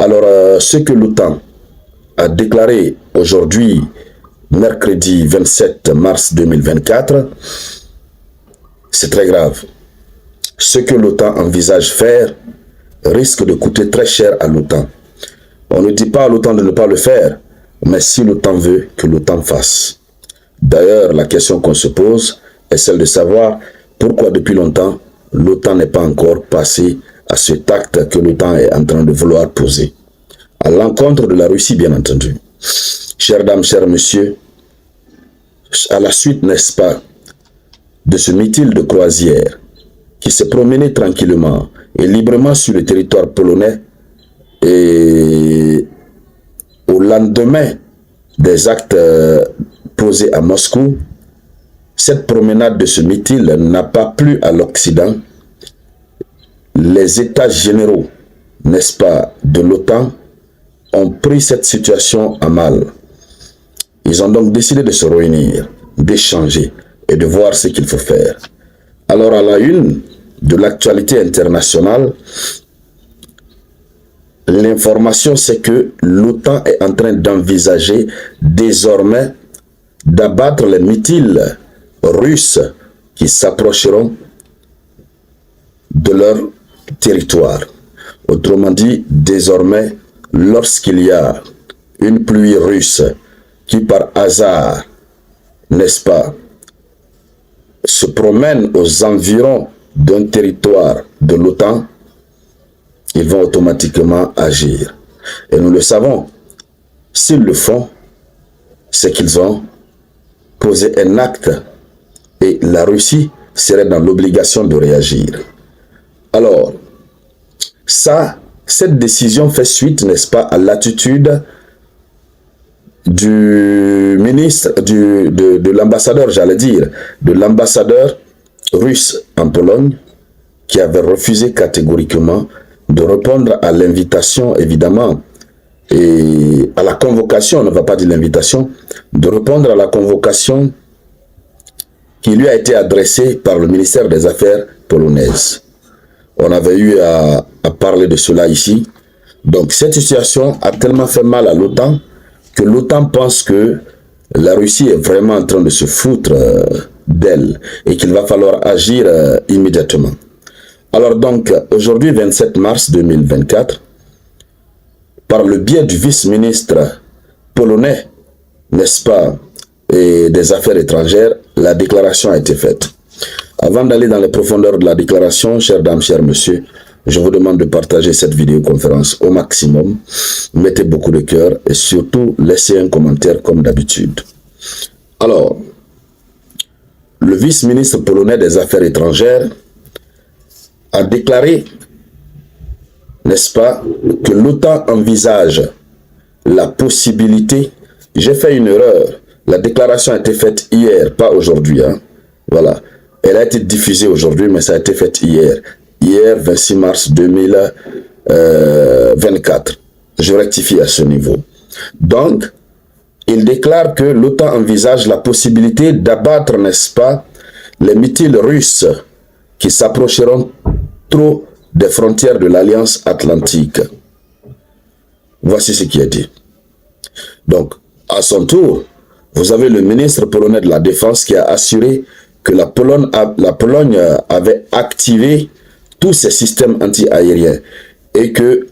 Alors, ce que l'OTAN a déclaré aujourd'hui, mercredi 27 mars 2024, c'est très grave. Ce que l'OTAN envisage faire risque de coûter très cher à l'OTAN. On ne dit pas à l'OTAN de ne pas le faire, mais si l'OTAN veut, que l'OTAN fasse. D'ailleurs, la question qu'on se pose est celle de savoir pourquoi depuis longtemps l'OTAN n'est pas encore passé à cet acte que l'OTAN est en train de vouloir poser. À l'encontre de la Russie, bien entendu. Chères dames, chers messieurs, à la suite, n'est-ce pas, de ce meeting de croisière qui s'est promené tranquillement et librement sur le territoire polonais, et au lendemain des actes posés à Moscou, cette promenade de ce meeting n'a pas plu à l'Occident. Les États généraux, n'est-ce pas, de l'OTAN ont pris cette situation à mal. Ils ont donc décidé de se réunir, d'échanger et de voir ce qu'il faut faire. Alors à la une de l'actualité internationale, l'information c'est que l'OTAN est en train d'envisager désormais d'abattre les missiles russes qui s'approcheront de leur territoire. Autrement dit, désormais, lorsqu'il y a une pluie russe qui par hasard, n'est-ce pas, se promène aux environs d'un territoire de l'OTAN, ils vont automatiquement agir. Et nous le savons, s'ils le font, c'est qu'ils ont posé un acte et la Russie serait dans l'obligation de réagir. Alors, cette décision fait suite, n'est-ce pas, à l'attitude du ministre, de l'ambassadeur, j'allais dire, de l'ambassadeur russe en Pologne, qui avait refusé catégoriquement de répondre à l'invitation, évidemment, et à la convocation, on ne va pas dire l'invitation, de répondre à la convocation qui lui a été adressée par le ministère des Affaires polonaises. On avait eu à parler de cela ici. Donc cette situation a tellement fait mal à l'OTAN que l'OTAN pense que la Russie est vraiment en train de se foutre d'elle et qu'il va falloir agir immédiatement. Alors donc, aujourd'hui 27 mars 2024, par le biais du vice-ministre polonais, n'est-ce pas, et des Affaires étrangères, la déclaration a été faite. Avant d'aller dans les profondeurs de la déclaration, chères dames, chers messieurs, je vous demande de partager cette vidéoconférence au maximum. Mettez beaucoup de cœur et surtout laissez un commentaire comme d'habitude. Alors, le vice-ministre polonais des Affaires étrangères a déclaré, n'est-ce pas, que l'OTAN envisage la possibilité, j'ai fait une erreur, la déclaration a été faite hier, pas aujourd'hui, hein. Voilà, elle a été diffusée aujourd'hui, mais ça a été fait hier. Hier, 26 mars 2024. Je rectifie à ce niveau. Donc, il déclare que l'OTAN envisage la possibilité d'abattre, n'est-ce pas, les missiles russes qui s'approcheront trop des frontières de l'Alliance Atlantique. Voici ce qui est dit. Donc, à son tour, vous avez le ministre polonais de la Défense qui a assuré que la Pologne avait activé tous ses systèmes anti-aériens et que